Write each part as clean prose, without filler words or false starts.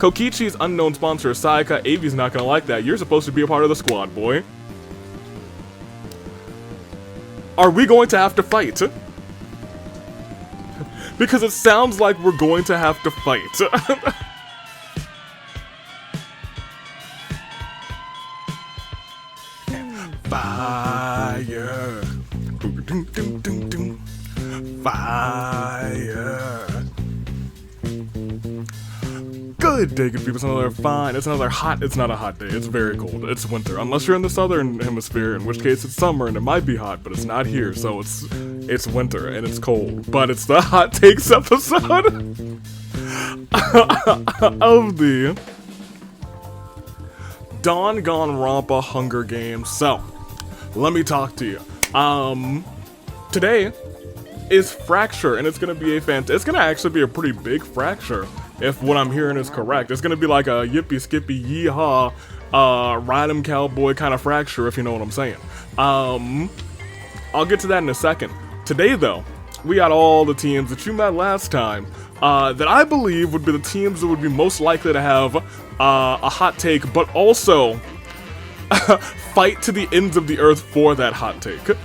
Kokichi's unknown sponsor is Sayaka. Avi's not gonna like that. You're supposed to be a part of the squad, boy. Are we going to have to fight? Because it sounds like we're going to have to fight. Fire. Fire. Good day, good people. It's another fine. It's another hot. It's not a hot day. It's very cold. It's winter, unless you're in the southern hemisphere, in which case it's summer and it might be hot, but it's not here, so it's winter and it's cold. But it's the hot takes episode of the Danganronpa Hunger Games. So, let me talk to you. Today is Fracture, and it's gonna be it's gonna actually be a pretty big fracture. If what I'm hearing is correct, it's gonna be like a yippee skippy yeehaw, ride 'em cowboy kind of fracture, if you know what I'm saying. I'll get to that in a second. Today, though, we got all the teams that you met last time, that I believe would be the teams that would be most likely to have a hot take, but also fight to the ends of the earth for that hot take.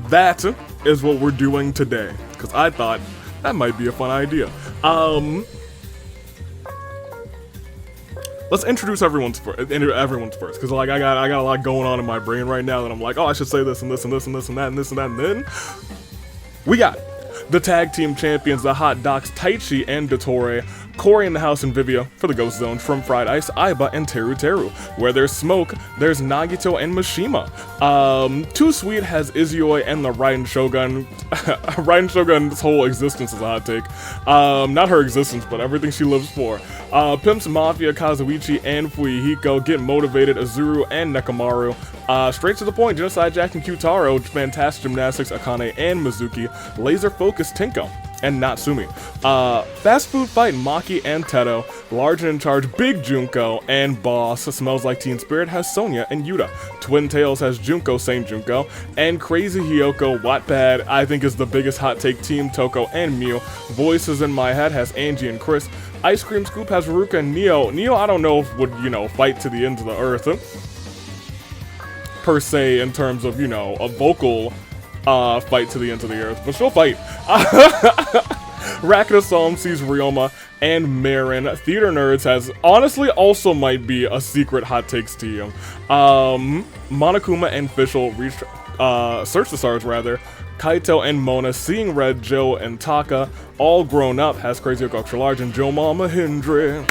That is what we're doing today, because I thought that might be a fun idea. Let's introduce everyone's first, because like I got a lot going on in my brain right now that I'm like, oh, I should say this and this and this and this and that and this and that, and then we got the tag team champions, the Hot Docs, Taichi and Dottore, Corey in the house and Vivia for the Ghost Zone, from Fried Ice, Aiba, and Teru. Where there's smoke, there's Nagito and Mishima. Too Sweet has Izioi and the Raiden Shogun. Raiden Shogun's whole existence is a hot take. Not her existence, but everything she lives for. Pimps Mafia, Kazuichi, and Fuihiko get motivated, Azuru and Nekamaru. Straight to the point, Genocide Jack and Kyutaro, Fantastic Gymnastics, Akane and Mizuki, Laser Focus, Tinko and Natsumi. Fast Food Fight, Maki and Teto, Large and in Charge, Big Junko, and Boss Smells Like Teen Spirit has Sonya and Yuta. Twin Tails has Junko, Same Junko, and Crazy Hiyoko, Wattpad, I think is the biggest hot take team, Toko and Mew. Voices in My Head has Angie and Chris. Ice Cream Scoop has Ruka and Neo. Neo, I don't know if would, fight to the ends of the earth, per se, in terms of, a vocal fight to the ends of the earth, but she'll fight. Rakata Psalm sees Ryoma and Marin. Theater Nerds has, honestly, also might be a secret hot takes team. Monokuma and Fischl reach, Search the Stars rather. Kaito and Mona, Seeing Red, Joe and Taka. All Grown Up has Crazy Oak Extra Large and Joe Mama Hindri.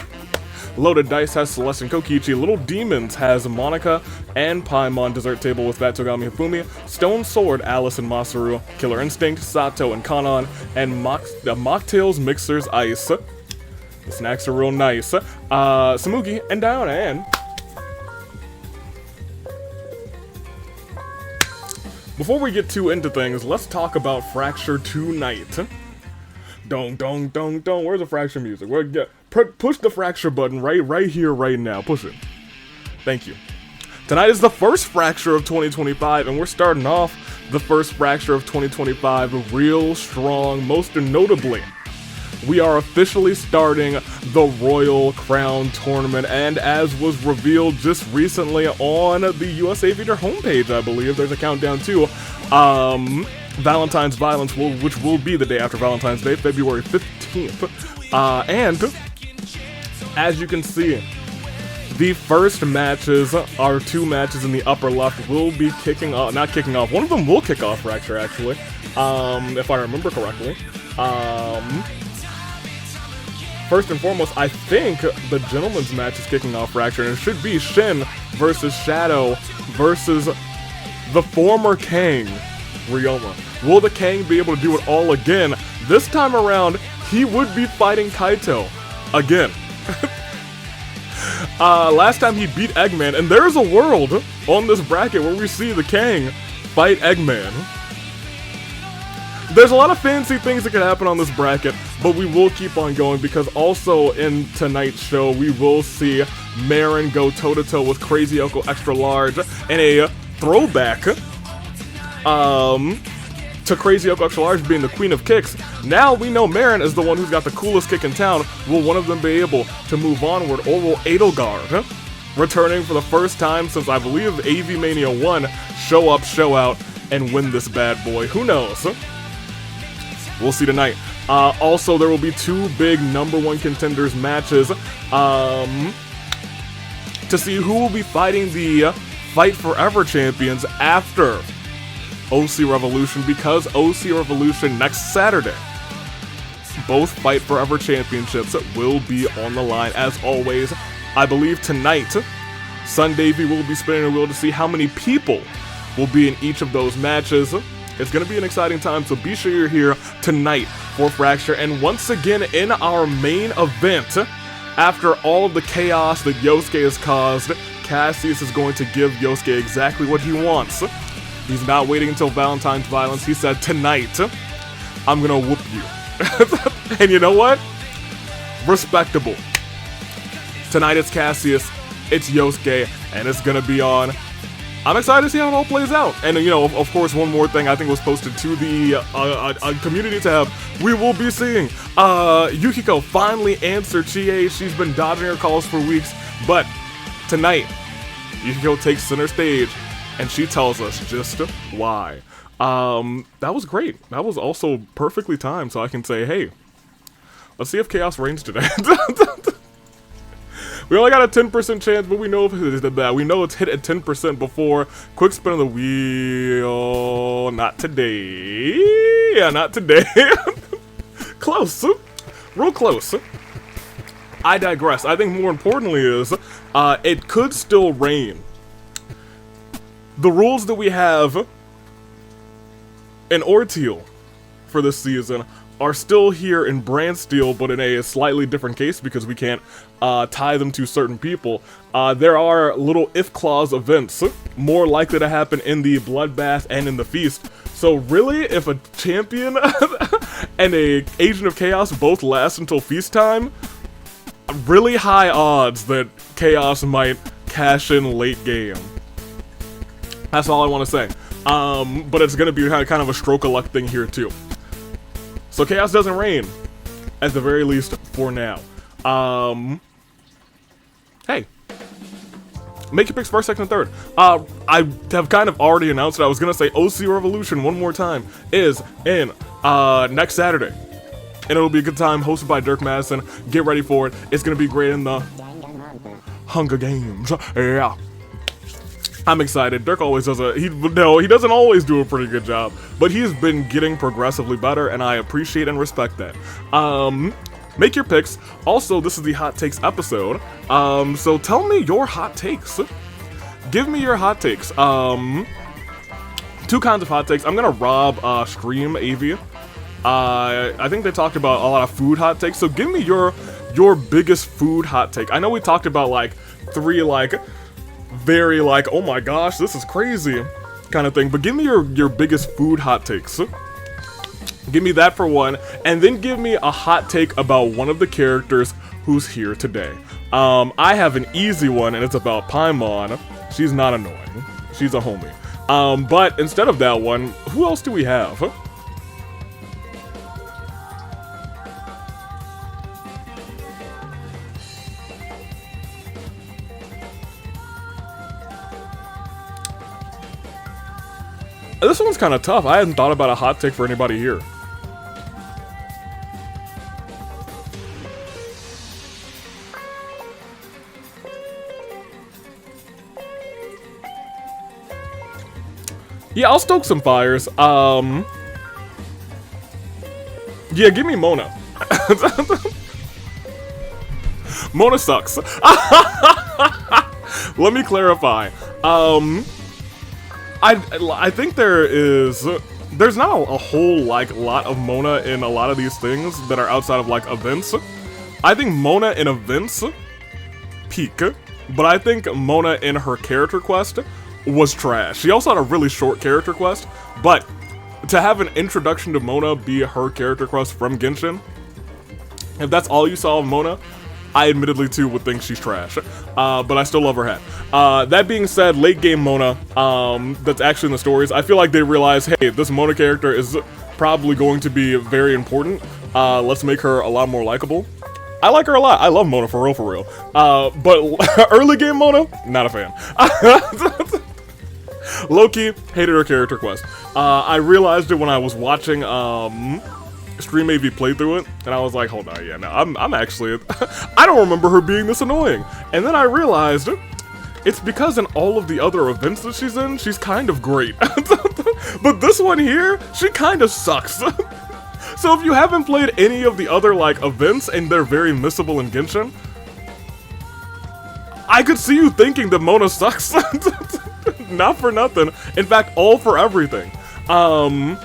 Loaded Dice has Celeste and Kokichi. Little Demons has Monica and Paimon. Dessert Table with Fat Togami Hifumi. Stone Sword, Alice and Masaru. Killer Instinct, Sato and Kanon. And Mocktails Mixers Ice. The snacks are real nice. Samugi and Diana. And before we get too into things, let's talk about Fracture tonight. Dong, dong, dong, dong. Where's the Fracture music? Push the Fracture button right here, right now. Push it. Thank you. Tonight is the first Fracture of 2025, and we're starting off the first Fracture of 2025 real strong. Most notably, we are officially starting the Royal Crown Tournament, and as was revealed just recently on the US Aviator homepage, I believe, there's a countdown to Valentine's Violence, which will be the day after Valentine's Day, February 15th. And as you can see, the first matches, our two matches in the upper left, will be kicking off. Not kicking off. One of them will kick off Fracture, actually, if I remember correctly. First and foremost, I think the gentleman's match is kicking off Fracture, and it should be Shin versus Shadow versus the former Kang, Ryoma. Will the Kang be able to do it all again? This time around, he would be fighting Kaito again. Last time he beat Eggman, and there's a world on this bracket where we see the Kang fight Eggman. There's a lot of fancy things that can happen on this bracket, but we will keep on going because also in tonight's show, we will see Marin go toe-to-toe with Crazy Oko Extra Large in a throwback to Crazy Yoko Large being the queen of kicks, now we know Marin is the one who's got the coolest kick in town. Will one of them be able to move onward, or will Edelgard, returning for the first time since I believe AV Mania 1, show up, show out, and win this bad boy? Who knows? We'll see tonight. Also, there will be 2 big #1 contenders matches to see who will be fighting the Fight Forever champions after OC Revolution, because OC Revolution next Saturday. Both Fight Forever championships will be on the line. As always, I believe tonight, Sun Davey will be spinning a wheel to see how many people will be in each of those matches. It's going to be an exciting time, so be sure you're here tonight for Fracture. And once again, in our main event, after all of the chaos that Yosuke has caused, Cassius is going to give Yosuke exactly what he wants. He's not waiting until Valentine's violence. He said, tonight, I'm gonna whoop you. And you know what? Respectable. Tonight it's Cassius, it's Yosuke, and it's gonna be on. I'm excited to see how it all plays out. And you know, of course, one more thing I think was posted to the community tab. We will be seeing Yukiko finally answer Chie. She's been dodging her calls for weeks, but tonight, Yukiko takes center stage, and she tells us just why. That was great. That was also perfectly timed, so I can say, hey, let's see if Chaos reigns today. We only got a 10% chance, but we know we know it's hit at 10% before. Quick spin of the wheel. Not today. Yeah, not today. Close. Real close. I digress. I think more importantly is, it could still rain. The rules that we have in Orteal for this season are still here in Brand Steel, but in a slightly different case because we can't tie them to certain people. There are little if clause events more likely to happen in the Bloodbath and in the Feast. So really, if a champion and a Agent of Chaos both last until Feast time, really high odds that Chaos might cash in late game. That's all I want to say. But it's going to be kind of a stroke of luck thing here too. So Chaos doesn't reign, at the very least for now. Hey, make your picks first, second, and third. I have kind of already announced it. I was going to say OC Revolution one more time is in next Saturday. And it'll be a good time, hosted by Dirk Madison. Get ready for it. It's going to be great in the Hunger Games. Yeah. I'm excited. Dirk always does he doesn't always do a pretty good job, but he's been getting progressively better, and I appreciate and respect that. Make your picks. Also, this is the Hot Takes episode, so tell me your hot takes. Give me your hot takes. 2 kinds of hot takes. I'm gonna rob Stream AV. I think they talked about a lot of food hot takes, so give me your biggest food hot take. I know we talked about like 3 very oh my gosh, this is crazy kind of thing, but give me your biggest food hot takes. Give me that for one, and then give me a hot take about one of the characters who's here today. I have an easy one, and it's about Paimon. She's not annoying. She's a homie. But instead of that one, who else do we have? This one's kind of tough. I hadn't thought about a hot take for anybody here. Yeah, I'll stoke some fires. Yeah, give me Mona. Mona sucks. Let me clarify. I think there's not a whole lot of Mona in a lot of these things that are outside of events. I think Mona in events peak, but I think Mona in her character quest was trash. She also had a really short character quest, but to have an introduction to Mona be her character quest from Genshin, if that's all you saw of Mona, I admittedly too would think she's trash, but I still love her hat. That being said, late game Mona, that's actually in the stories, I feel like they realize, hey, this Mona character is probably going to be very important. Let's make her a lot more likable. I like her a lot. I love Mona for real. But early game Mona, not a fan. Low-key, hated her character quest. I realized it when I was watching Stream AV play through it, and I was like, hold on, yeah, no, I'm actually, I don't remember her being this annoying. And then I realized it's because in all of the other events that she's in, she's kind of great. But this one here, she kind of sucks. So if you haven't played any of the other, like, events, and they're very missable in Genshin, I could see you thinking that Mona sucks. Not for nothing. In fact, all for everything. I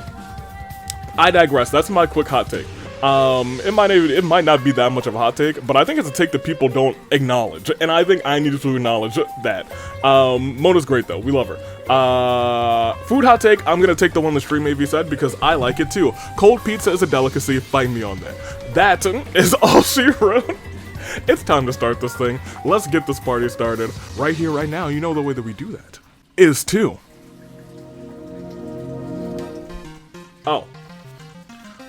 digress. That's my quick hot take. It might not be that much of a hot take, but I think it's a take that people don't acknowledge, and I think I need to acknowledge that. Mona's great though. We love her. Food hot take. I'm gonna take the one the Stream AV said because I like it too. Cold pizza is a delicacy. Fight me on that. That is all she wrote. It's time to start this thing. Let's get this party started right here, right now. You know the way that we do that is to. Oh.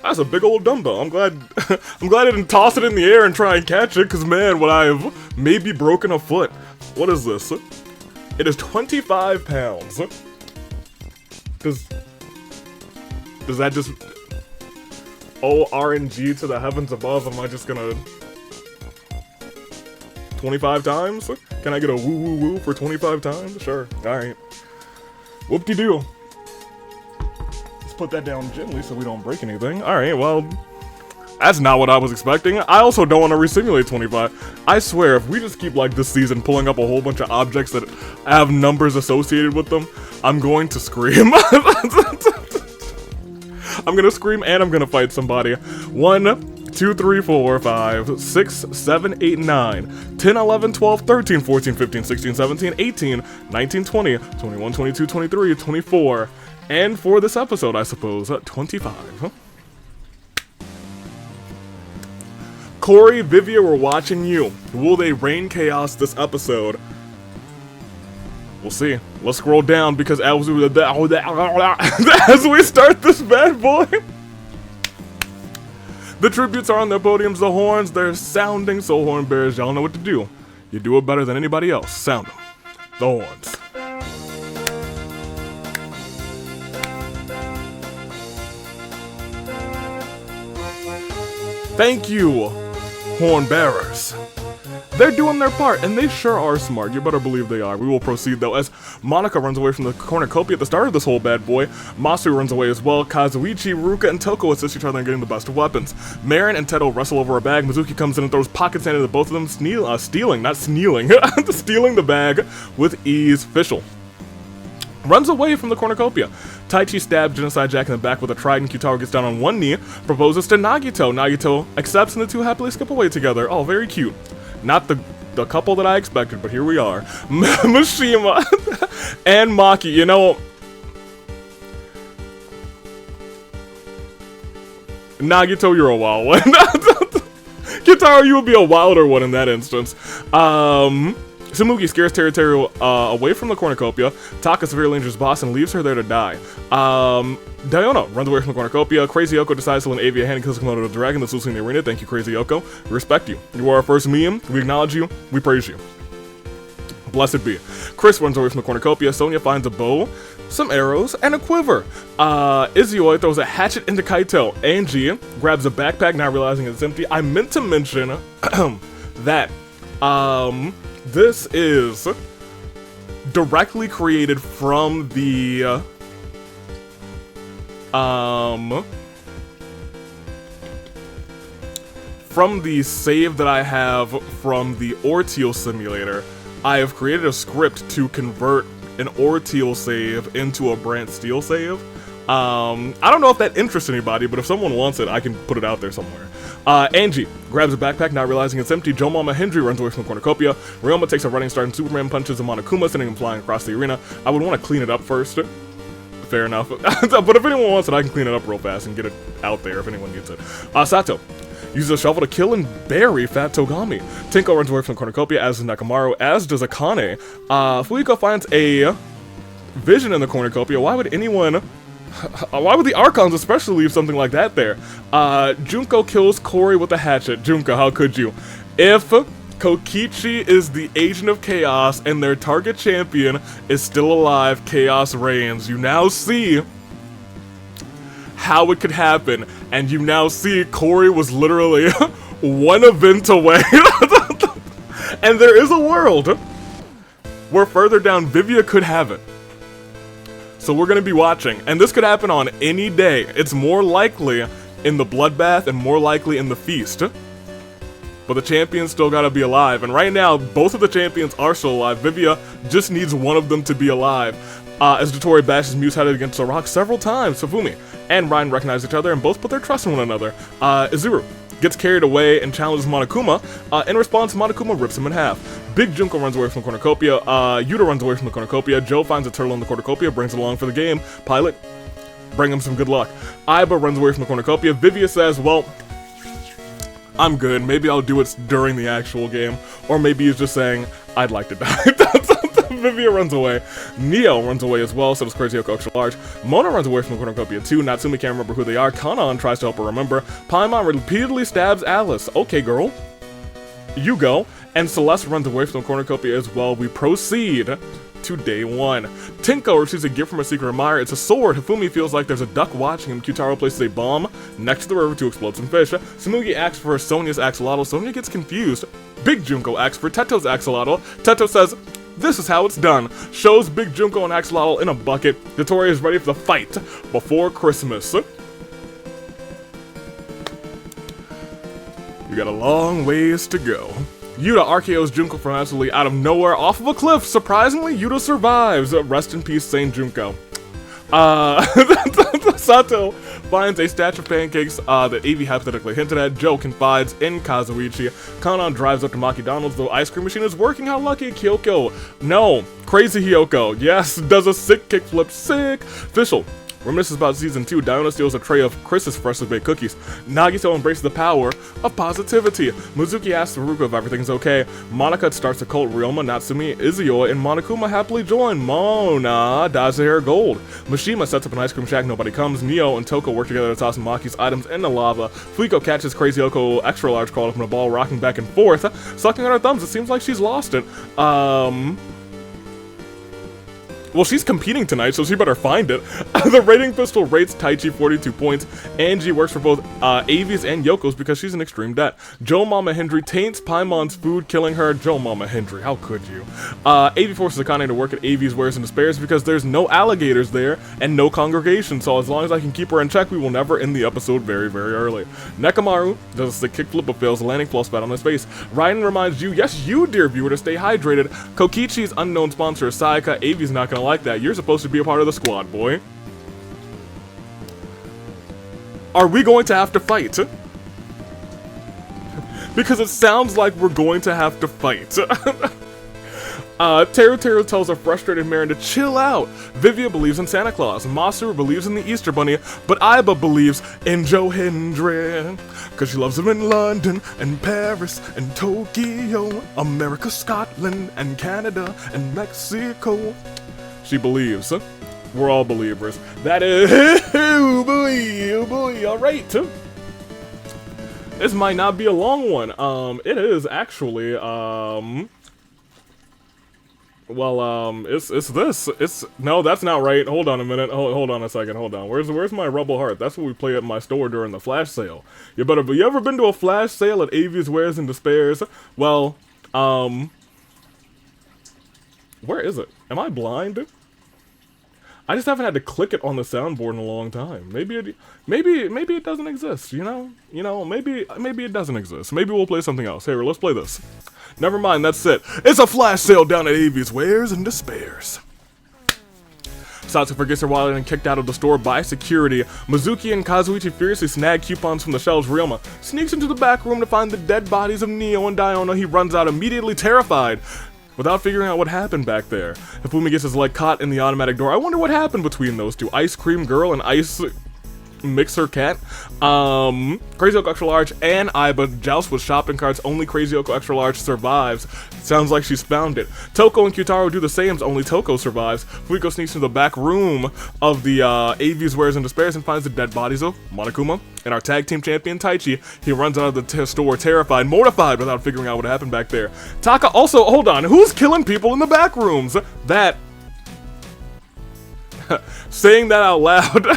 That's a big old dumbbell. I'm glad I didn't toss it in the air and try and catch it, because man, would I have maybe broken a foot. What is this? It is 25 pounds. Does that just... Oh, RNG to the heavens above, am I just gonna... 25 times? Can I get a woo woo woo for 25 times? Sure, alright. Whoop-de-doo. Put that down gently so we don't break anything. Alright, well, that's not what I was expecting. I also don't want to resimulate 25. I swear, if we just keep, like, this season pulling up a whole bunch of objects that have numbers associated with them, I'm going to scream. I'm gonna scream and I'm gonna fight somebody. 1, 2, 3, 4, 5, 6, 7, 8, 9, 10, 11, 12, 13, 14, 15, 16, 17, 18, 19, 20, 21, 22, 23, 24. And for this episode, I suppose, 25. Huh? Corey, Vivia, we're watching you. Will they rain chaos this episode? We'll see. Let's scroll down because as we start this bad boy, the tributes are on their podiums, the horns, they're sounding, so horn bearers, y'all know what to do. You do it better than anybody else. Sound them. The horns. Thank you, horn bearers. They're doing their part, and they sure are smart. You better believe they are. We will proceed, though, as Monica runs away from the cornucopia at the start of this whole bad boy. Masu runs away as well. Kazuichi, Ruka, and Toko assist each other in getting the best of weapons. Marin and Teto wrestle over a bag. Mizuki comes in and throws pocket sand into both of them, stealing the bag with ease. Fischl runs away from the cornucopia. Taichi stabs Genocide Jack in the back with a trident. Kyutaro gets down on one knee, proposes to Nagito. Nagito accepts and the two happily skip away together. Oh, very cute. Not the couple that I expected, but here we are. Mishima and Maki, you know... Nagito, you're a wild one. Kyutaro, you would be a wilder one in that instance. Samugi scares Teruteru away from the cornucopia. Taka severely injures boss and leaves her there to die. Diona runs away from the cornucopia. Crazy Yoko decides to lend Avi a hand and kills Komodo the dragon that's loose in the arena. Thank you, Crazy Yoko. We respect you. You are our first meme. We acknowledge you. We praise you. Blessed be. Chris runs away from the cornucopia. Sonia finds a bow, some arrows, and a quiver. Izioi throws a hatchet into Kaito. Angie grabs a backpack, not realizing it's empty. I meant to mention that this is directly created from the save that I have from the Orteal simulator. I have created a script to convert an Orteal save into a Brant Steel save. I don't know if that interests anybody, but if someone wants it, I can put it out there somewhere. Angie grabs a backpack, not realizing it's empty. Joe Mama Hendry runs away from the cornucopia. Ryoma takes a running start, and Superman punches a Monokuma, sending him flying across the arena. I would want to clean it up first. Fair enough. But if anyone wants it, I can clean it up real fast and get it out there if anyone needs it. Sato uses a shovel to kill and bury Fat Togami. Tinko runs away from the cornucopia, as does Nekamaru, as does Akane. Fuyuko finds a vision in the cornucopia. Why would anyone... Why would the Archons especially leave something like that there? Junko kills Kori with a hatchet. Junko, how could you? If Kokichi is the agent of chaos and their target champion is still alive, chaos reigns. You now see how it could happen, and you now see Kori was literally one event away. And there is a world where further down Vivia could have it. So we're gonna be watching, and this could happen on any day. It's more likely in the bloodbath and more likely in the feast. But the champions still gotta be alive, and right now, both of the champions are still alive. Vivia just needs one of them to be alive. As Dotori bashes Muse head against a rock several times, Safumi and Ryan recognize each other and both put their trust in one another. Izuru gets carried away and challenges Monokuma. In response, Monokuma rips him in half. Big Junko runs away from the cornucopia. Yuta runs away from the cornucopia. Joe finds a turtle in the cornucopia, brings it along for the game. Pilot, bring him some good luck. Aiba runs away from the cornucopia. Vivia says, well, I'm good. Maybe I'll do it during the actual game. Or maybe he's just saying, I'd like to die. Vivia runs away. Neo runs away as well, so does Crazy Yoko Extra Large. Mona runs away from the cornucopia too. Natsumi can't remember who they are. Kanon tries to help her remember. Paimon repeatedly stabs Alice. Okay, girl. You go. And Celeste runs away from the cornucopia as well. We proceed to day 1. Tinko receives a gift from a secret admirer. It's a sword. Hifumi feels like there's a duck watching him. Kyutaro places a bomb next to the river to explode some fish. Samugi asks for Sonia's axolotl. Sonia gets confused. Big Junko asks for Teto's axolotl. Teto says, this is how it's done. Shows Big Junko and axolotl in a bucket. Dotori is ready for the fight before Christmas. You got a long ways to go. Yuta RKO's Junko from absolutely out of nowhere off of a cliff. Surprisingly, Yuta survives. Rest in peace, Saint Junko. Sato finds a stash of pancakes that Avi hypothetically hinted at. Joe confides in Kazuichi. Kanon drives up to Maki Donald's, though ice cream machine is working. How lucky. Kyoko. No. Crazy Hyoko. Yes, does a sick kickflip. Sick. Official. Reminisces about season 2, Diona steals a tray of Chris's freshly baked cookies. Nagito embraces the power of positivity. Mizuki asks Haruka if everything's okay. Monica starts a cult. Ryoma, Natsumi, Izuyoi, and Monokuma happily join. Mona dyes her hair gold. Mishima sets up an ice cream shack, nobody comes. Neo and Toko work together to toss Maki's items in the lava. Fuiko catches Crazy Yoko extra large crawled from a ball, rocking back and forth. Sucking on her thumbs, it seems like she's lost it. Well, she's competing tonight, so she better find it. The rating pistol rates Taichi 42 points. Angie works for both Avi's and Yoko's because she's in extreme debt. Joe Mama Hendry taints Paimon's food, killing her. Joe Mama Hendry, how could you? Avi forces Akane to work at Avi's Wares and Despairs because there's no alligators there and no congregation, so as long as I can keep her in check, we will never end the episode very, very early. Nekamaru does a sick kickflip but fails, landing floss spat on his face. Ryan reminds you, yes you dear viewer, to stay hydrated. Kokichi's unknown sponsor is Sayaka. Avi's not gonna like that. You're supposed to be a part of the squad, boy. Are we going to have to fight? Because it sounds like we're going to have to fight. Teru tells a frustrated Marin to chill out. Vivia believes in Santa Claus. Masu believes in the Easter Bunny, but Aiba believes in Joe Hendry. Cause she loves him in London, and Paris, and Tokyo, America, Scotland, and Canada, and Mexico. She believes. We're all believers. That is, oh boy, alright. This might not be a long one. It is actually, it's no, that's not right. Hold on a minute. Hold on a second. Hold on. Where's my Rebel Heart? That's what we play at my store during the flash sale. You ever been to a flash sale at Avi's Wares and Despairs? Well, where is it? Am I blind? I just haven't had to click it on the soundboard in a long time. Maybe it doesn't exist, you know? Maybe it doesn't exist. Maybe we'll play something else. Here, let's play this. Never mind, that's it. It's a flash sale down at Avi's Wares and Despairs. Satsu forgets her wallet and kicked out of the store by security. Mizuki and Kazuichi furiously snag coupons from the shelves. Ryoma sneaks into the back room to find the dead bodies of Neo and Diona. He runs out immediately terrified, without figuring out what happened back there. Hifumi gets his leg caught in the automatic door. I wonder what happened between those two. Ice Cream Girl and Ice Mixer Cat, Crazy Yoko Extra Large, and Aiba joust with shopping carts. Only Crazy Yoko Extra Large survives. Sounds like she's found it. Toko and Kyutaro do the same, only Toko survives. Fuyuko sneaks into the back room of the AV's Wares and Despairs and finds the dead bodies of Monokuma and our tag team champion Taichi. He runs out of the store terrified, mortified without figuring out what happened back there. Taka also, hold on, who's killing people in the back rooms? That... saying that out loud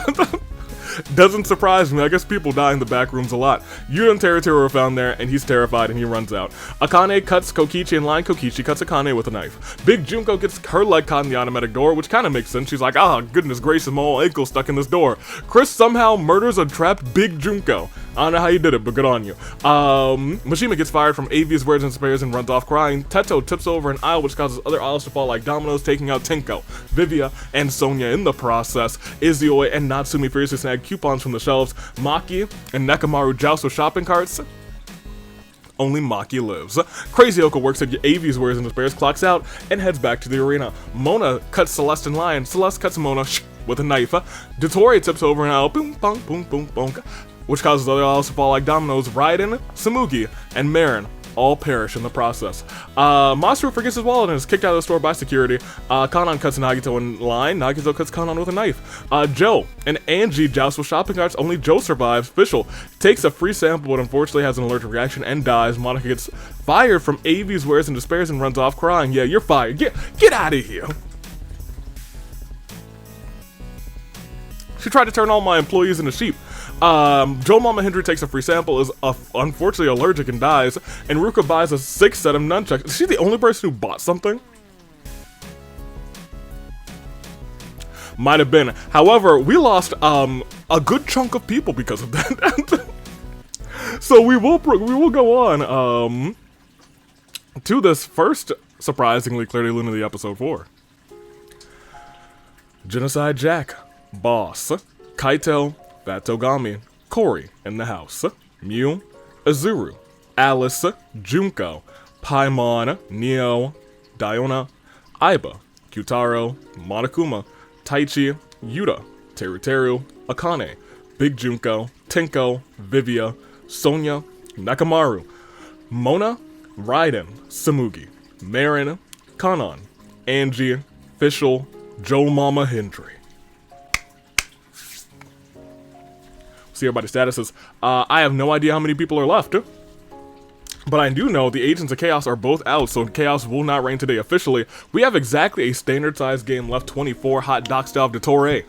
doesn't surprise me. I guess people die in the back rooms a lot. Yuta and Teruteru are found there, and he's terrified, and he runs out. Akane cuts Kokichi in line. Kokichi cuts Akane with a knife. Big Junko gets her leg caught in the automatic door, which kind of makes sense. She's like, ah, goodness gracious, my whole ankle stuck in this door. Chris somehow murders a trapped Big Junko. I don't know how you did it, but good on you. Mishima gets fired from AV's Wares and Spares and runs off crying. Teto tips over an aisle, which causes other aisles to fall like dominoes, taking out Tenko, Vivia, and Sonya in the process. Izioi and Natsumi furiously snag coupons from the shelves. Maki and Nekamaru joust with shopping carts. Only Maki lives. Crazy Yoko works at AV's Wares and Despairs, clocks out, and heads back to the arena. Mona cuts Celeste in line. Celeste cuts Mona with a knife. Dottore tips over an aisle, boom, bong, boom, boom, bonk, which causes other aisles to fall like dominoes. Raiden, Samugi, and Marin all perish in the process. Masaru forgets his wallet and is kicked out of the store by security. Kanon cuts Nagito in line. Nagito cuts Kanon with a knife. Joe and Angie joust with shopping carts. Only Joe survives. Fischl takes a free sample but unfortunately has an allergic reaction and dies. Monica gets fired from AV's Wares and Despairs and runs off crying. Yeah, you're fired. Get out of here. She tried to turn all my employees into sheep. Joe Mama Hendry takes a free sample, is unfortunately allergic and dies, and Ruka buys a 6 set of nunchucks. Is she the only person who bought something? Might have been. However, we lost a good chunk of people because of that. So we will go on to this first surprisingly clearly Luna the episode 4. Genocide Jack, Boss, Kaito, Fat Togami, Cory in the house, Mew, Azuru, Alice, Junko, Paimon, Neo, Diona, Aiba, Kyutaro, Monokuma, Taichi, Yuta, Teruteru, Akane, Big Junko, Tenko, Vivia, Sonya, Nekamaru, Mona, Raiden, Samugi, Marin, Kanon, Angie, Fischl, Joe Mama Hendry. See everybody's statuses. I have no idea how many people are left. But I do know the Agents of Chaos are both out, so Chaos will not reign today officially. We have exactly a standard-sized game left, 24 Hot Doc Style Dottore,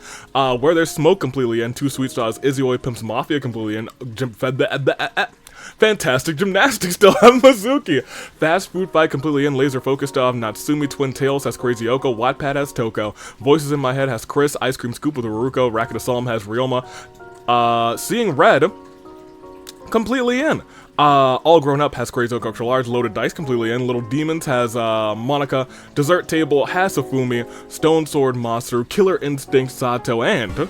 where there's Smoke completely in, 2 Sweet Stars, Izioi Pimps Mafia completely in, Fantastic Gymnastics still have Mizuki, Fast Food Fight completely in, Laser Focus still have Natsumi, Twin Tails has Crazy Yoko, Wattpad has Toko, Voices in My Head has Chris, Ice Cream Scoop with Ruruko, Racket of Psalm has Ryoma, Seeing Red completely in. All Grown Up has Crazy Yoko Extra Large, Loaded Dice completely in, Little Demons has Monica, Dessert Table has Safumi, Stone Sword Masaru, Killer Instinct Sato, and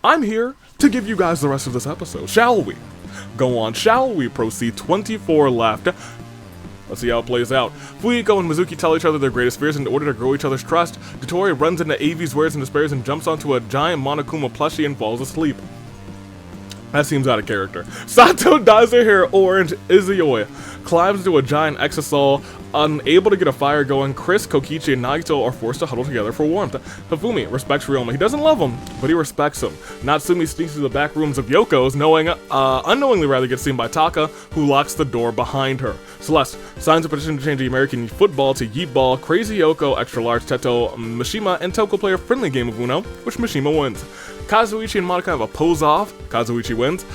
I'm here to give you guys the rest of this episode. Shall we? Go on, shall we proceed? 24 left. Let's see how it plays out. Fuyuko and Mizuki tell each other their greatest fears in order to grow each other's trust. Dottore runs into AV's Wares and Despairs and jumps onto a giant Monokuma plushie and falls asleep. That seems out of character. Sato dyes her hair orange. Izioi climbs into a giant exisal. Unable to get a fire going, Chris, Kokichi, and Nagito are forced to huddle together for warmth. Hifumi respects Ryoma. He doesn't love him, but he respects him. Natsumi sneaks into the back rooms of Yoko's, unknowingly rather gets seen by Taka, who locks the door behind her. Celeste signs a petition to change the American football to Yeet Ball. Crazy Yoko, Extra Large, Teto, Mishima, and Toko play a friendly game of Uno, which Mishima wins. Kazuichi and Monica have a pose off. Kazuichi wins.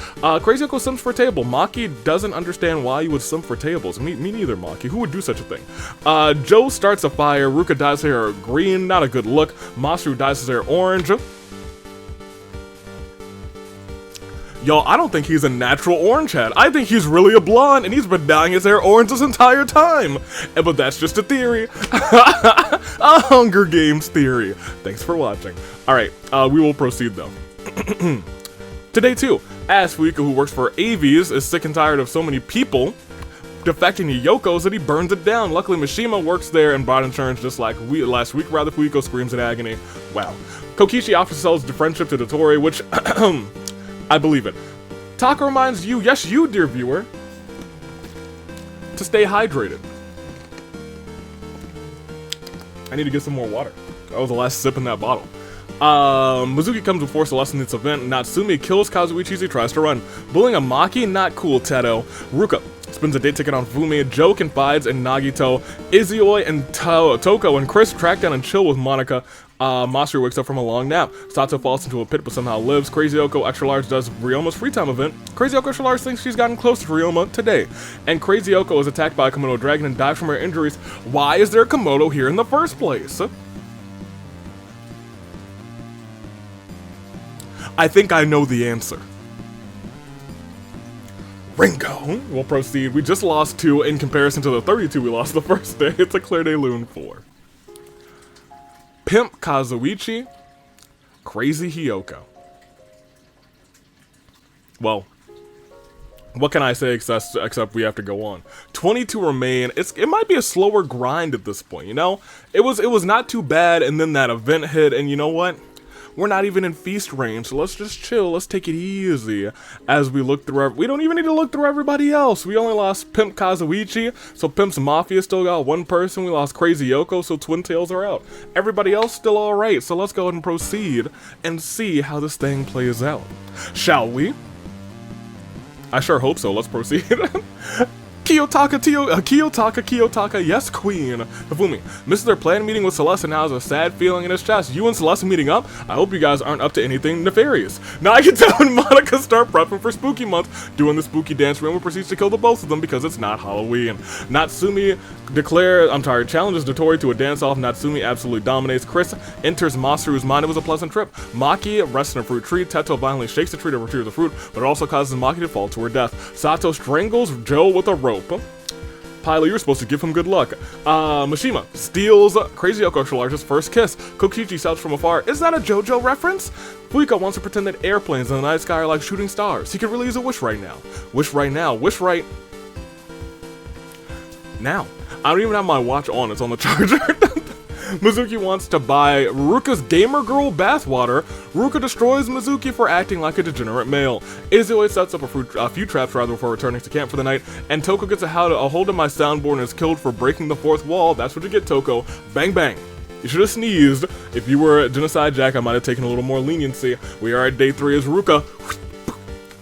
Crazy Yoko sims for a table. Maki doesn't understand why you would sim for tables. Me neither, Maki. Who would do such a thing? Joe starts a fire. Ruka dyes her hair green. Not a good look. Masaru dyes his hair orange. Yo, I don't think he's a natural orange head. I think he's really a blonde, and he's been dyeing his hair orange this entire time. But that's just a theory. A Hunger Games theory. Thanks for watching. Alright, we will proceed though. Today too, as Fuyuko, who works for AVs, is sick and tired of so many people defecting to Yoko's that he burns it down. Luckily, Mishima works there and brought insurance just like last week. Rather, Fuyuko screams in agony. Wow. Kokichi offers to sell his friendship to Dottore, which I believe it. Taka reminds you, yes you, dear viewer, to stay hydrated. I need to get some more water. That was the last sip in that bottle. Mizuki comes before Celeste in this event. Natsumi kills Kazuichi as he tries to run. Bullying a Maki? Not cool, Teto. Ruka spins a date ticket on Fumi. Joe confides in Nagito. Izioi and Toko and Chris track down and chill with Monica. Masaru wakes up from a long nap. Sato falls into a pit but somehow lives. Crazy Oko Extra Large does Ryoma's free time event. Crazy Oko Extra Large thinks she's gotten close to Ryoma today. And Crazy Oko is attacked by a Komodo dragon and dies from her injuries. Why is there a Komodo here in the first place? I think I know the answer. Ringo. We'll proceed. We just lost 2 in comparison to the 32 we lost the first day. It's a Claire de Lune 4. Pimp Kazuichi. Crazy Hiyoko. Well, what can I say except we have to go on. 22 remain. It might be a slower grind at this point, you know? It was not too bad, and then that event hit, and you know what? We're not even in feast range, so let's just chill. Let's take it easy as we look through. We don't even need to look through everybody else. We only lost Pimp Kazuichi, so Pimp's Mafia still got 1 person. We lost Crazy Yoko, so Twin Tails are out. Everybody else still alright, so let's go ahead and proceed and see how this thing plays out. Shall we? I sure hope so. Let's proceed. Kiyotaka, yes queen. Hifumi misses their planned meeting with Celeste and now has a sad feeling in his chest. You and Celeste meeting up? I hope you guys aren't up to anything nefarious. Nagito and Monica start prepping for spooky month, doing the spooky dance room and proceeds to kill the both of them because it's not Halloween. Natsumi challenges Dotori to a dance-off. Natsumi absolutely dominates. Chris enters Masaru's mind. It was a pleasant trip. Maki rests in a fruit tree. Teto violently shakes the tree to retrieve the fruit, but it also causes Maki to fall to her death. Sato strangles Joe with a rope. Pilot, you're supposed to give him good luck. Mishima steals Crazy Yoko Large's first kiss. Kokichi shouts from afar, is that a JoJo reference? Fuika wants to pretend that airplanes in the night sky are like shooting stars. He could really use a wish right now. Wish right now. Wish right now. I don't even have my watch on. It's on the charger. Mizuki wants to buy Ruka's gamer girl bathwater. Ruka destroys Mizuki for acting like a degenerate male. Izuo sets up a few traps before returning to camp for the night, and Toko gets a hold of my soundboard and is killed for breaking the 4th wall. That's what you get, Toko. Bang bang. You should have sneezed. If you were Genocide Jack, I might have taken a little more leniency. We are at day 3 as Ruka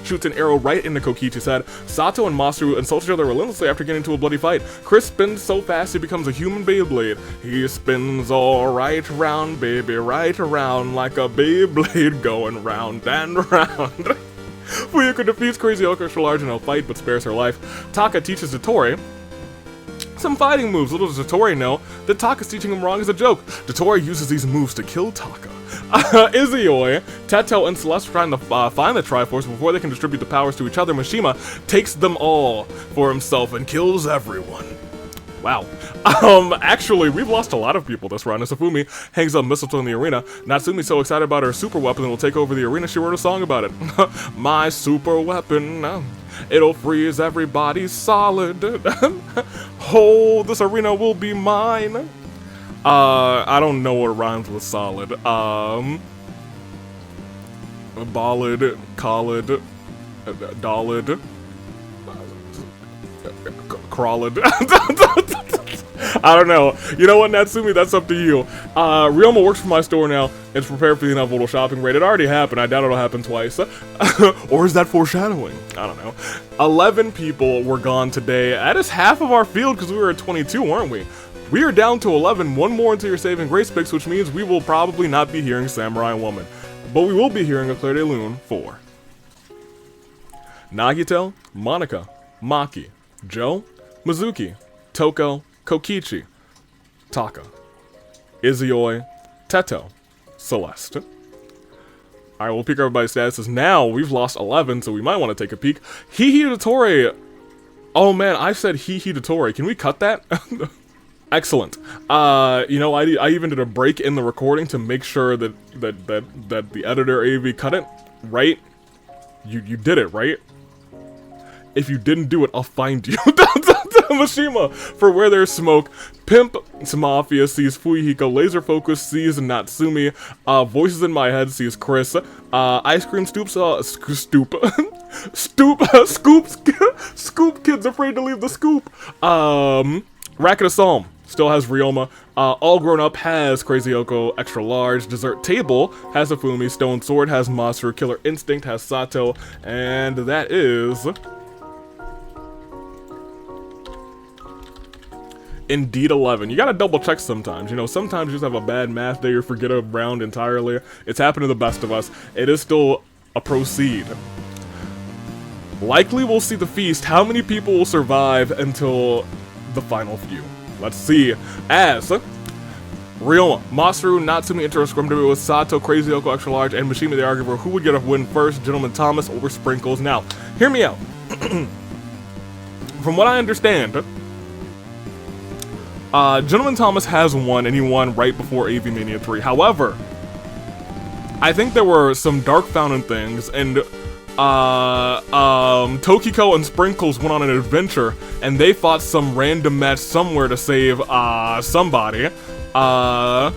shoots an arrow right into Kokichi's head. Sato and Masaru insult each other relentlessly after getting into a bloody fight. Chris spins so fast he becomes a human Beyblade. He spins all right round, baby, right around, like a Beyblade going round and round. Fuyuka defeats Crazy Yoko Large in a fight but spares her life. Taka teaches Dotori some fighting moves. Little does Dotori know that Taka's teaching him wrong as a joke. Dotori uses these moves to kill Taka. Izioi, Teto, and Celeste are trying to find the Triforce before they can distribute the powers to each other. Mishima takes them all for himself and kills everyone. Wow. Actually, we've lost a lot of people this round. As Hifumi hangs up mistletoe in the arena, Natsumi's so excited about her super weapon that will take over the arena, she wrote a song about it. My super weapon, it'll freeze everybody solid. Oh, this arena will be mine. I don't know what rhymes with solid. Ballad, collid, dollad, crawled. I don't know. You know what, Natsumi? That's up to you. Ryoma works for my store now. It's prepared for the inevitable shopping raid. It already happened. I doubt it'll happen twice. Or is that foreshadowing? I don't know. 11 people were gone today. That is half of our field because we were at 22, weren't we? We are down to 11. One more until your saving grace picks, which means we will probably not be hearing Samurai Woman. But we will be hearing a Claire de Lune 4. Nagito, Monica, Maki, Joe, Mizuki, Toko, Kokichi, Taka, Izioi, Teto, Celeste. Alright, we'll peek everybody's statuses. Now, we've lost 11, so we might want to take a peek. Hihi Dotori. Oh man, I said Hihi Dotori. Can we cut that? Excellent. You know, I even did a break in the recording to make sure that the editor AV cut it. Right? You did it, right? If you didn't do it, I'll find you. Mishima, for where there's smoke. Pimp's Mafia sees Fuyuhiko. Laser Focus sees Natsumi. Voices in My Head sees Chris. Ice Cream Scoops, Scoop Kids Afraid to Leave the Scoop. Racket of Psalm still has Ryoma. All Grown Up has Crazy Oko Extra Large. Dessert Table has Hifumi. Stone Sword has Masaru. Killer Instinct has Sato. And that is indeed 11. You gotta double check sometimes. You know, sometimes you just have a bad math day or forget a round entirely. It's happened to the best of us. It is still a proceed. Likely we'll see the feast. How many people will survive until the final few? Let's see. As Ryoma, Masaru, Natsumi enter a scrum debate with Sato, Crazy Oko Extra Large, and Mishima. They argue for who would get a win first, Gentleman Thomas or Sprinkles. Now, hear me out. From what I understand, Gentleman Thomas has won, and he won right before AV Mania 3. However, I think there were some Dark Fountain things, and Tokiko and Sprinkles went on an adventure, and they fought some random match somewhere to save somebody. And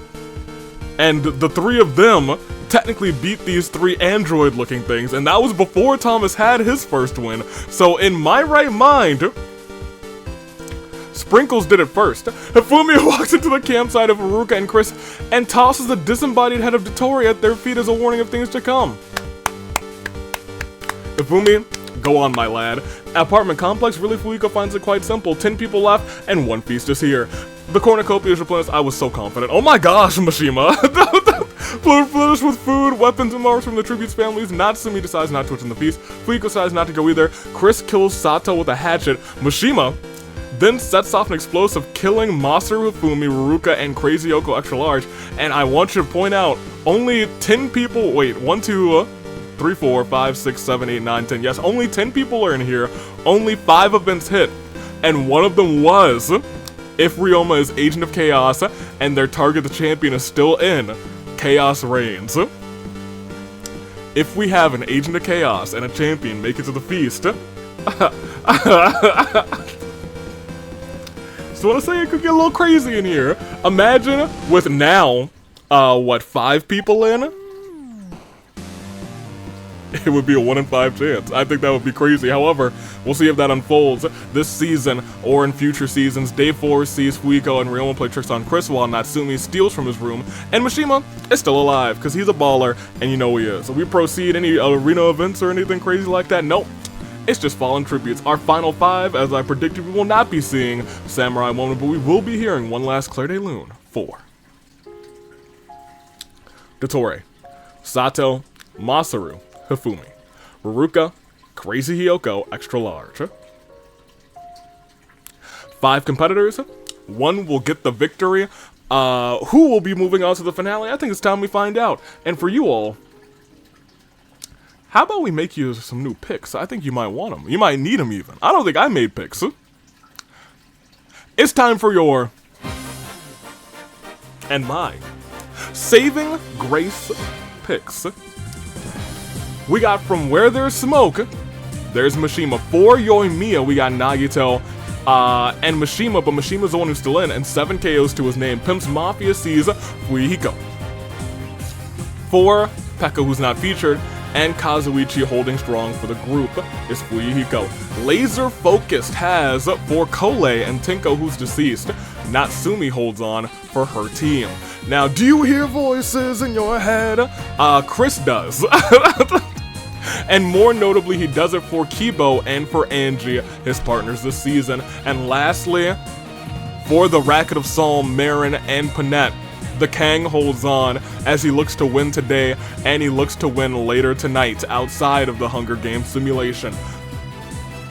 the three of them technically beat these three android-looking things, and that was before Thomas had his first win. So in my right mind, Sprinkles did it first. Hifumi walks into the campsite of Haruka and Chris and tosses the disembodied head of Dotori at their feet as a warning of things to come. Hifumi, go on, my lad. Apartment complex, really, Fuyuhiko finds it quite simple. 10 people left, and one feast is here. The cornucopia is replenished. I was so confident. Oh my gosh, Mishima. Flourished with food, weapons, and marks from the tributes families. Natsumi decides not to attend the feast. Fuyuhiko decides not to go either. Chris kills Sato with a hatchet. Mishima then sets off an explosive, killing Masaru, Hifumi, Ruruka, and Crazy Oko Extra Large. And I want you to point out, only 10 people, wait, 1, 2, 3, 4, 5, 6, 7, 8, 9, 10. Yes, only 10 people are in here. Only 5 events hit. And one of them was, if Ryoma is Agent of Chaos, and their target, the champion, is still in, Chaos reigns. If we have an Agent of Chaos and a champion make it to the feast, so I want to say it could get a little crazy in here. Imagine with now, 5 people in? It would be a 1 in 5 chance. I think that would be crazy. However, we'll see if that unfolds this season or in future seasons. Day 4 sees Fuyuhiko and Ryoma play tricks on Chris while Natsumi steals from his room, and Mishima is still alive because he's a baller and you know he is. So we proceed. Any arena events or anything crazy like that? Nope. It's just fallen tributes. Our final 5, as I predicted, we will not be seeing Samurai Moment, but we will be hearing one last Clair de Lune. 4. Dotori, Sato, Masaru, Hifumi, Ruruka, Crazy Hyoko, Extra Large. 5 competitors. 1 will get the victory. Who will be moving on to the finale? I think it's time we find out. And for you all, how about we make you some new picks? I think you might want them. You might need them even. I don't think I made picks. It's time for your and my saving grace picks. We got from where there's smoke, there's Mishima. For Yoimiya, we got Nagito and Mishima, but Mishima's the one who's still in, and 7 KOs to his name. Pimp's Mafia sees Fuyuhiko. For Pekka, who's not featured, and Kazuichi holding strong for the group is Fuyuhiko. Laser Focused has for Kole and Tenko, who's deceased. Natsumi holds on for her team. Now, do you hear voices in your head? Chris does. And more notably, he does it for Kibo and for Angie, his partners this season. And lastly, for the Racket of Psalm, Marin, and Panette, the Kang holds on as he looks to win today, and he looks to win later tonight outside of the Hunger Games simulation.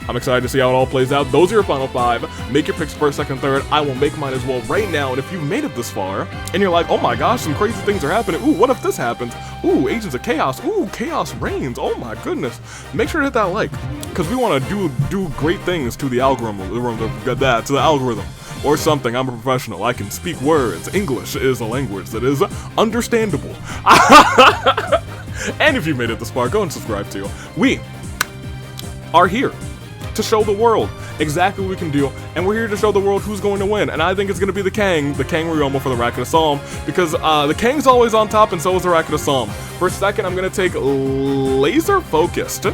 I'm excited to see how it all plays out. Those are your final 5. Make your picks first, second, third. I will make mine as well right now. And if you've made it this far, and you're like, oh my gosh, some crazy things are happening. Ooh, what if this happens? Ooh, Agents of Chaos. Ooh, Chaos reigns. Oh my goodness. Make sure to hit that like, because we want to do great things to the algorithm, or something. I'm a professional. I can speak words. English is a language that is understandable. And if you made it this far, go and subscribe too. We are here to show the world exactly what we can do, and we're here to show the world who's going to win. And I think it's going to be the Kang Ryoma for the Racket Psalm, because the Kang's always on top, and so is the Racket Psalm. For a second, I'm going to take Laser Focused.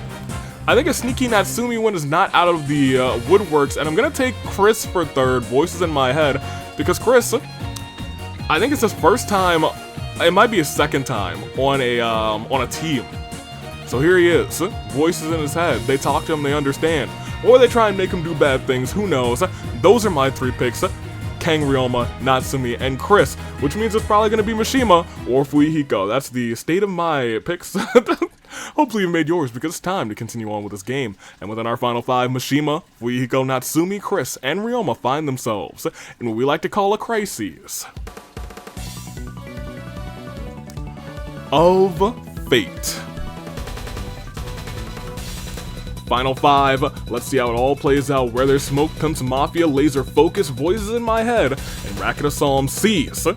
I think a sneaky Natsumi win is not out of the woodworks, and I'm going to take Chris for third, Voices in my head, because Chris, I think it's his first time, it might be his second time on a team. So here he is, voices in his head. They talk to him, they understand. Or they try and make him do bad things, who knows. Those are my 3 picks. Kang Ryoma, Natsumi, and Chris, which means it's probably going to be Mishima or Fuyuhiko. That's the state of my picks. Hopefully you made yours, because it's time to continue on with this game. And within our final 5, Mishima, Fuyuhiko, Natsumi, Chris, and Ryoma find themselves in what we like to call a crisis of fate. Final 5, let's see how it all plays out. Where there's smoke, Pimps Mafia, Laser Focus, Voices in my head, and Racket of Psalm sees.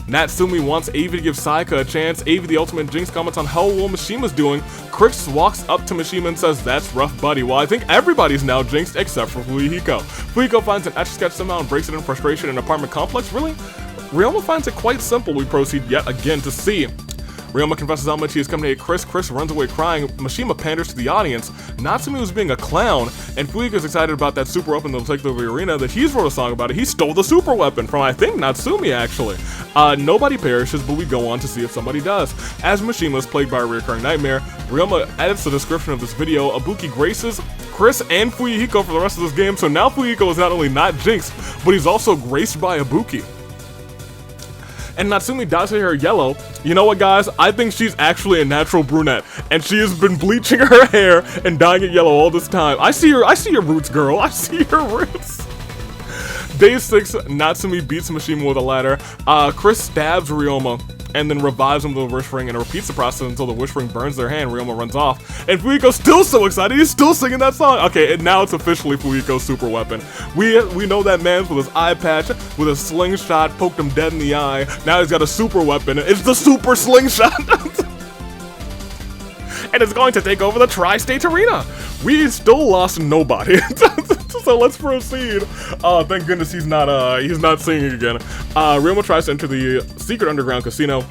Natsumi wants Avi to give Sayaka a chance. Avi, the ultimate Jinx, comments on how well Mishima's doing. Chris walks up to Mishima and says, "That's rough, buddy." Well, I think everybody's now jinxed except for Fuyuhiko. Fuyuhiko finds an Etch-a-Sketch somehow and breaks it in frustration in an apartment complex. Really? Ryoma finds it quite simple. We proceed yet again to see. Ryoma confesses how much he has come to hate Chris. Chris runs away crying. Mishima panders to the audience. Natsumi was being a clown, and Fuyuhiko's excited about that super weapon that'll take over the arena, that he's wrote a song about it. He stole the super weapon from, I think, Natsumi, actually. Nobody perishes, but we go on to see if somebody does. As Mishima is plagued by a recurring nightmare, Ryoma edits the description of this video. Ibuki graces Chris and Fuyuhiko for the rest of this game, so now Fuyuhiko is not only not jinxed, but he's also graced by Ibuki. And Natsumi dyes her hair yellow. You know what, guys? I think she's actually a natural brunette, and she has been bleaching her hair and dyeing it yellow all this time. I see your roots, girl. I see your roots. Day 6, Natsumi beats Mishima with a ladder. Chris stabs Ryoma and then revives him with a wish ring and repeats the process until the wish ring burns their hand. Ryoma runs off, and Fuyuhiko's still so excited. He's still singing that song. Okay, and now it's officially Fuyuhiko's super weapon. We know that man's with his eye patch, with a slingshot, poked him dead in the eye. Now he's got a super weapon. It's the super slingshot. And it's going to take over the Tri-State Arena. We still lost nobody. So let's proceed. Thank goodness he's not singing again. Ryoma tries to enter the secret underground casino,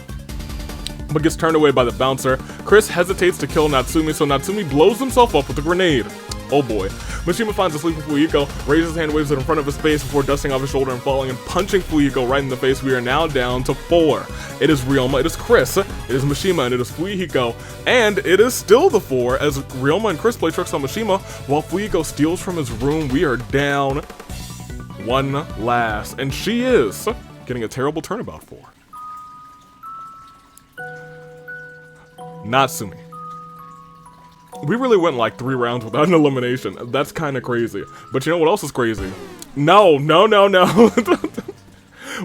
but gets turned away by the bouncer. Chris hesitates to kill Natsumi, so Natsumi blows himself up with a grenade. Oh boy. Mishima finds a sleeping Fuyuhiko, raises his hand, waves it in front of his face before dusting off his shoulder and falling and punching Fuyuhiko right in the face. We are now down to 4. It is Ryoma, it is Chris, it is Mishima, and it is Fuyuhiko. And it is still the 4 as Ryoma and Chris play tricks on Mishima while Fuyuhiko steals from his room. We are down 1 last, and she is getting a terrible turnabout for Natsumi. We really went like 3 rounds without an elimination. That's kind of crazy. But you know what else is crazy? No.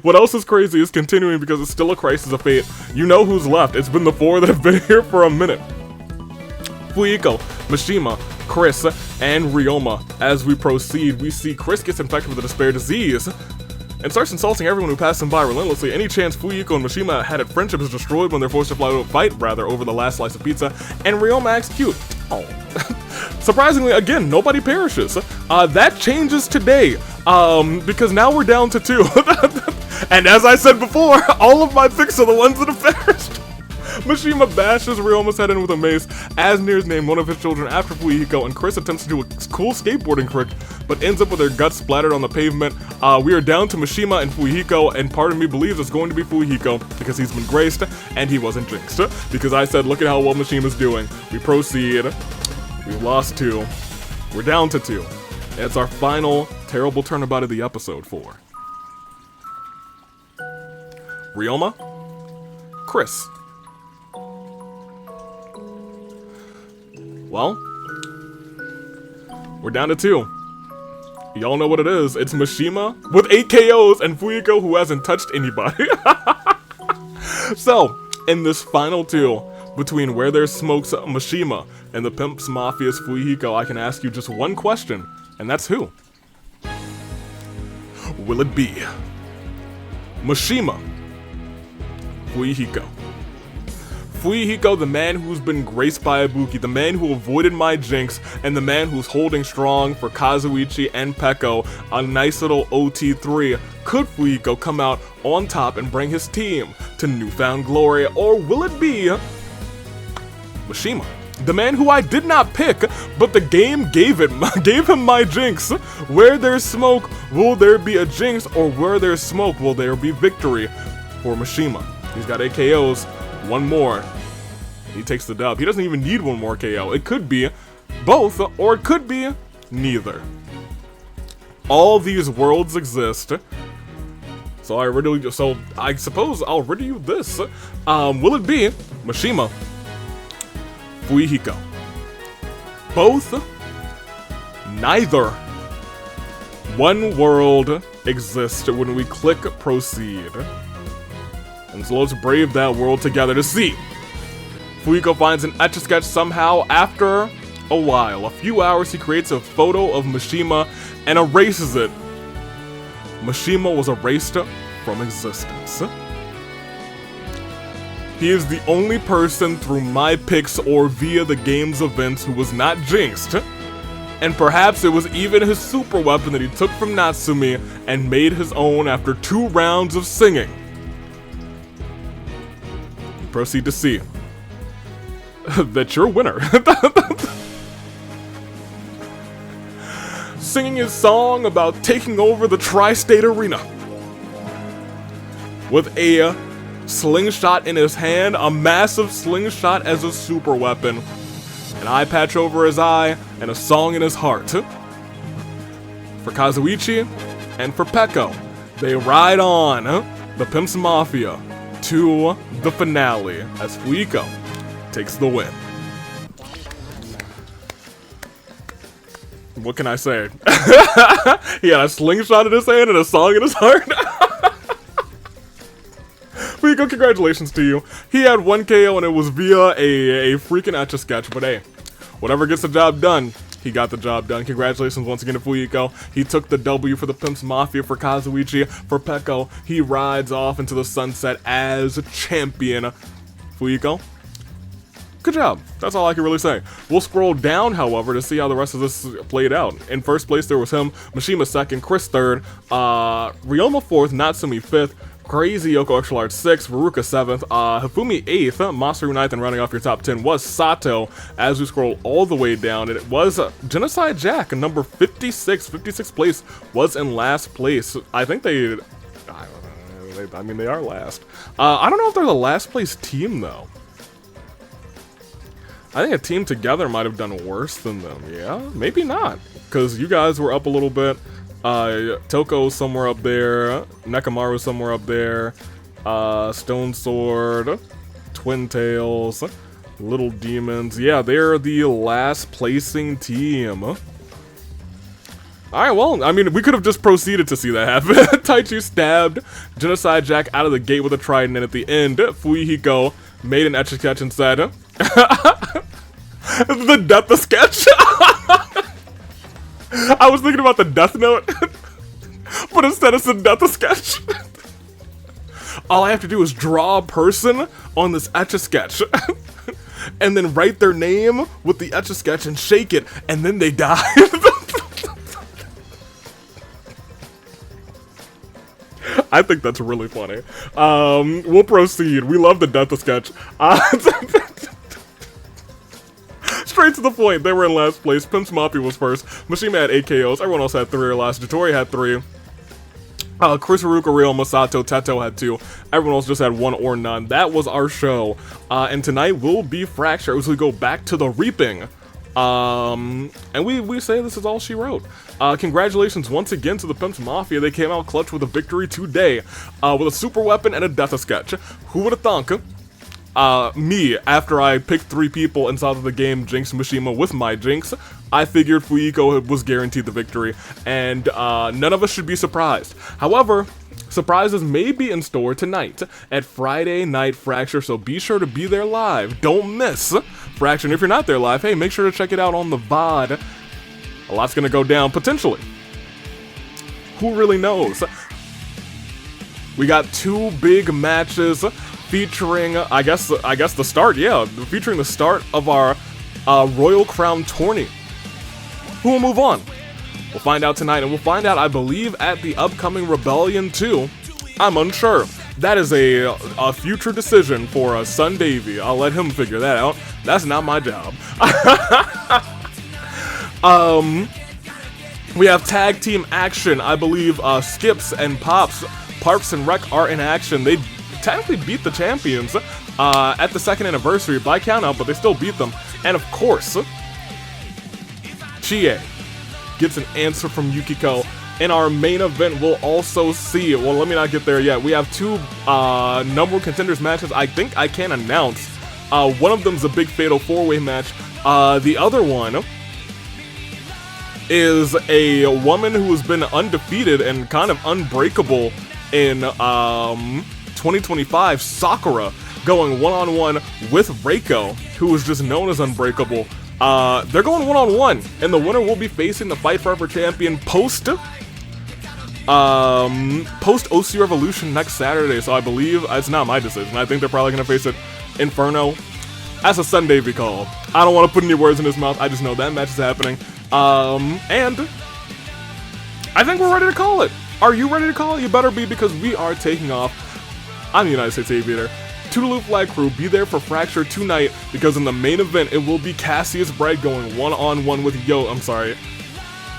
What else is crazy is continuing, because it's still a crisis of fate. You know who's left. It's been the 4 that have been here for a minute. Fuyuhiko, Mishima, Chris, and Ryoma. As we proceed, we see Chris gets infected with a despair disease and starts insulting everyone who passed him by relentlessly. Any chance Fuyuhiko and Mishima had at friendship is destroyed when they're forced to fight over the last slice of pizza, and Ryoma acts cute. Oh. Surprisingly, again, nobody perishes. That changes today, because now we're down to 2. And as I said before, all of my picks are the ones that have perished. Mishima bashes Ryoma's head in with a mace. Asnir's named one of his children after Fuyuhiko, and Chris attempts to do a cool skateboarding trick, but ends up with their guts splattered on the pavement. We are down to Mishima and Fuyuhiko, and part of me believes it's going to be Fuyuhiko, because he's been graced, and he wasn't jinxed. Because I said, look at how well Mishima's doing. We proceed. We lost 2. We're down to 2. And it's our final terrible turnabout of the episode for Ryoma, Chris. Well, we're down to 2. Y'all know what it is. It's Mishima with 8 KOs and Fuyuhiko, who hasn't touched anybody. So, in this final 2, between Where There's Smoke's Mishima and the Pimps Mafia's Fuyuhiko, I can ask you just one question, and that's who? Will it be Mishima, Fuyuhiko? Fuyuhiko, the man who's been graced by Ibuki, the man who avoided my jinx, and the man who's holding strong for Kazuichi and Peko, a nice little OT3. Could Fuyuhiko come out on top and bring his team to newfound glory, or will it be Mishima, the man who I did not pick, but the game gave him my jinx? Where there's smoke, will there be a jinx, or where there's smoke, will there be victory for Mishima? He's got 8 KOs, one more, he takes the dub. He doesn't even need one more KO. It could be both, or it could be neither. All these worlds exist. So I suppose I'll riddle you this. Will it be Mishima, Fuyuhiko? Both? Neither. One world exists when we click proceed. And so let's brave that world together to see. Fuyuhiko finds an Etch-a-Sketch somehow. After a while, a few hours, he creates a photo of Mishima and erases it. Mishima was erased from existence. He is the only person through my picks or via the game's events who was not jinxed. And perhaps it was even his super weapon that he took from Natsumi and made his own after 2 rounds of singing. Proceed to see that you're a winner. Singing his song about taking over the tri-state arena. With a slingshot in his hand, a massive slingshot as a super weapon. An eye patch over his eye, and a song in his heart. For Kazuichi and for Peko, they ride on the Pimps Mafia to the finale as Fuyuhiko takes the win. What can I say? He had a slingshot in his hand and a song in his heart. Fuyuhiko, congratulations to you. He had 1 KO and it was via a freaking Etch-a-Sketch, but hey, whatever gets the job done, he got the job done. Congratulations once again to Fuyuhiko. He took the W for the Pimps Mafia. For Kazuichi, for Peko, he rides off into the sunset as champion. Fuyuhiko, good job. That's all I can really say. We'll scroll down, however, to see how the rest of this played out. In first place, there was him, Mishima 2nd, Chris 3rd, Ryoma 4th, Natsumi 5th, Crazy Yoko Extra Large 6th, Veruca 7th, Hifumi 8th, Masaru 9th, and rounding off your top 10 was Sato. As we scroll all the way down, it was Genocide Jack, number 56. 56th place was in last place. I think they are last. I don't know if they're the last place team, though. I think a team together might have done worse than them. Yeah, maybe not, because you guys were up a little bit. Toko's somewhere up there, Nekamaru's somewhere up there, Stone Sword, Twin Tails, Little Demons. Yeah, they're the last placing team. Alright, well, I mean, we could have just proceeded to see that happen. Taichi stabbed Genocide Jack out of the gate with a trident, and at the end, Fuyuhiko made an Etch-a-Sketch and said, the Death-a-Sketch. I was thinking about the Death Note, but instead it's a Death-a-Sketch. All I have to do is draw a person on this Etch-a-Sketch, and then write their name with the Etch-a-Sketch and shake it, and then they die. I think that's really funny. We'll proceed. We love the Death-a-Sketch. Straight to the point, they were in last place. Pimps Mafia was first. Mishima had 8 KOs. Everyone else had 3 or less. Jittori had 3. Chris, Haruka, Ryo, Masato, Teto had 2. Everyone else just had 1 or none. That was our show. And tonight will be Fracture as we go back to the Reaping. And we say this is all she wrote. Congratulations once again to the Pimps Mafia. They came out clutch with a victory today. With a super weapon and a Death-a-Sketch. Who would have thunk? Me, after I picked 3 people and saw that the game jinxed Mishima with my jinx, I figured Fuyuhiko was guaranteed the victory, and none of us should be surprised. However, surprises may be in store tonight at Friday Night Fracture, so be sure to be there live. Don't miss Fracture, and if you're not there live, hey, make sure to check it out on the VOD. A lot's gonna go down, potentially. Who really knows? We got 2 big matches featuring, I guess the start, yeah, featuring the start of our Royal Crown tourney. Who will move on? We'll find out tonight, and we'll find out, I believe, at the upcoming Rebellion 2. I'm unsure. That is a future decision for Sun Davey. I'll let him figure that out. That's not my job. We have tag team action. I believe Skips and Parps and Rec are in action. They technically beat the champions at the 2nd anniversary by countout, but they still beat them. And of course, Chie gets an answer from Yukiko. In our main event, we'll also see, well, let me not get there yet. We have 2 number 1 contenders matches I think I can announce. One of them's a big fatal 4-way match. The other one is a woman who has been undefeated and kind of unbreakable in 2025, Sakura, going one-on-one with Reiko, who is just known as unbreakable. They're going one-on-one, and the winner will be facing the Fight Forever champion post OC Revolution next Saturday. So I believe it's not my decision. I think they're probably gonna face it Inferno. That's a Sun Davey call. I don't want to put any words in his mouth. I just know that match is happening. And I think we're ready to call it. Are you ready to call it? You better be, because we are taking off. I'm the United States Aviator. Toodaloo Flag Crew, be there for Fracture tonight, because in the main event, it will be Cassius Bright going one-on-one with Yosuke.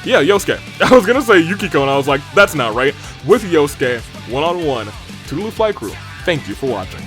I was gonna say Yukiko, and I was like, that's not right. With Yosuke, one-on-one. Toodaloo Flag Crew, thank you for watching.